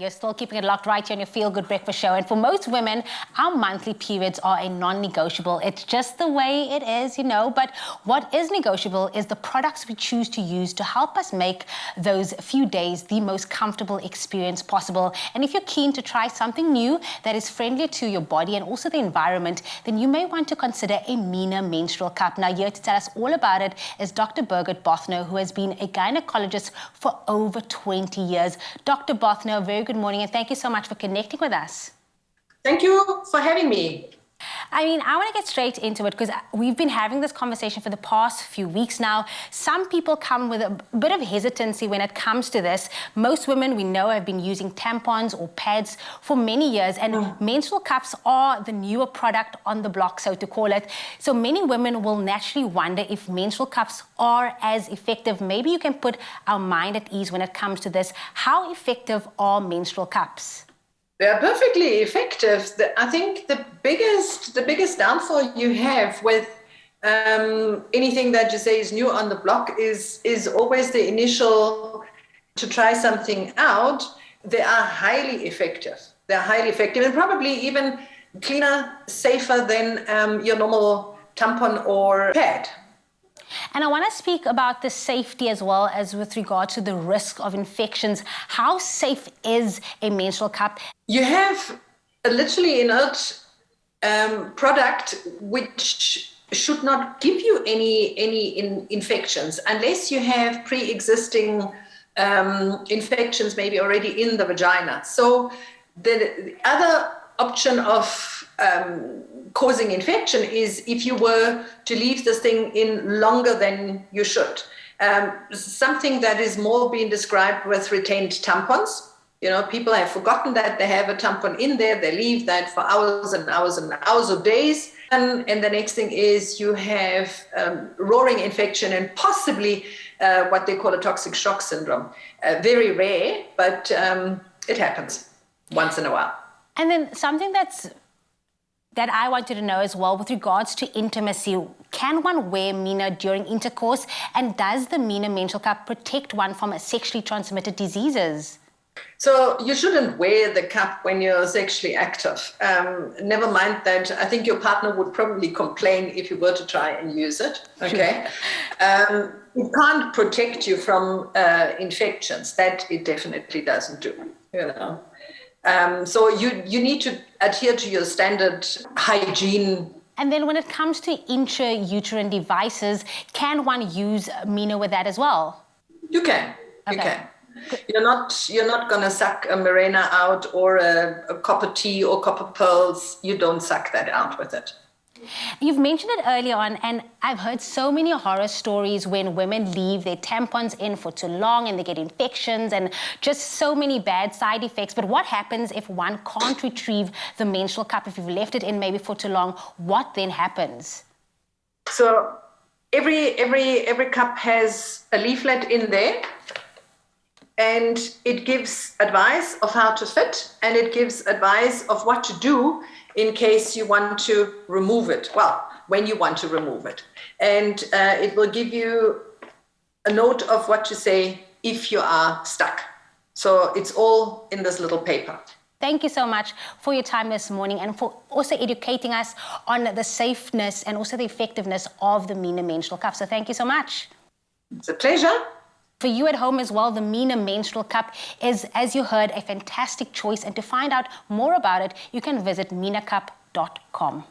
You're still keeping it locked right here on your Feel Good Breakfast Show. And for most women, our monthly periods are a non-negotiable. It's just the way it is, you know. But what is negotiable is the products we choose to use to help us make those few days the most comfortable experience possible. And if you're keen to try something new that is friendlier to your body and also the environment, then you may want to consider a Mina menstrual cup. Now, here to tell us all about it is Dr. Birgit Bothner, who has been a gynecologist for over 20 years. Dr. Bothner, a very good morning, and thank you so much for connecting with us. Thank you for having me. I mean, I want to get straight into it because we've been having this conversation for the past few weeks now. Some people come with a bit of hesitancy when it comes to this. Most women we know have been using tampons or pads for many years, and menstrual cups are the newer product on the block, so to call it. So many women will naturally wonder if menstrual cups are as effective. Maybe you can put our mind at ease when it comes to this. How effective are menstrual cups? They are perfectly effective. I think the biggest downfall you have with anything that you say is new on the block is always the initial to try something out. They are highly effective. They're highly effective and probably even cleaner, safer than your normal tampon or pad. And I want to speak about the safety as well as with regard to the risk of infections. How safe is a menstrual cup? You have a literally inert product which should not give you any infections unless you have pre-existing infections maybe already in the vagina. So the other option of causing infection is if you were to leave this thing in longer than you should. Something that is more being described with retained tampons. You know, people have forgotten that they have a tampon in there. They leave that for hours and hours and hours or days. And the next thing is you have roaring infection and possibly what they call a toxic shock syndrome. Very rare, but it happens once in a while. And then something that I wanted to know as well with regards to intimacy, can one wear Mina during intercourse? And does the Mina menstrual cup protect one from sexually transmitted diseases? So you shouldn't wear the cup when you're sexually active. Never mind that. I think your partner would probably complain if you were to try and use it. Okay. It can't protect you from infections. That it definitely doesn't do. You know. So you need to adhere to your standard hygiene. And then when it comes to intrauterine devices, can one use Mina with that as well? You can. Okay. You can. You're not going to suck a Mirena out or a copper T or copper pearls. You don't suck that out with it. You've mentioned it earlier on, and I've heard so many horror stories when women leave their tampons in for too long and they get infections and just so many bad side effects. But what happens if one can't retrieve the menstrual cup? If you've left it in maybe for too long, what then happens? So every cup has a leaflet in there, and it gives advice of how to fit, and it gives advice of what to do in case you want to remove it. Well, when you want to remove it. And it will give you a note of what to say if you are stuck. So it's all in this little paper. Thank you so much for your time this morning and for also educating us on the safeness and also the effectiveness of the Mina menstrual cup. So thank you so much. It's a pleasure. For you at home as well, the Mina menstrual cup is, as you heard, a fantastic choice. And to find out more about it, you can visit minacup.com.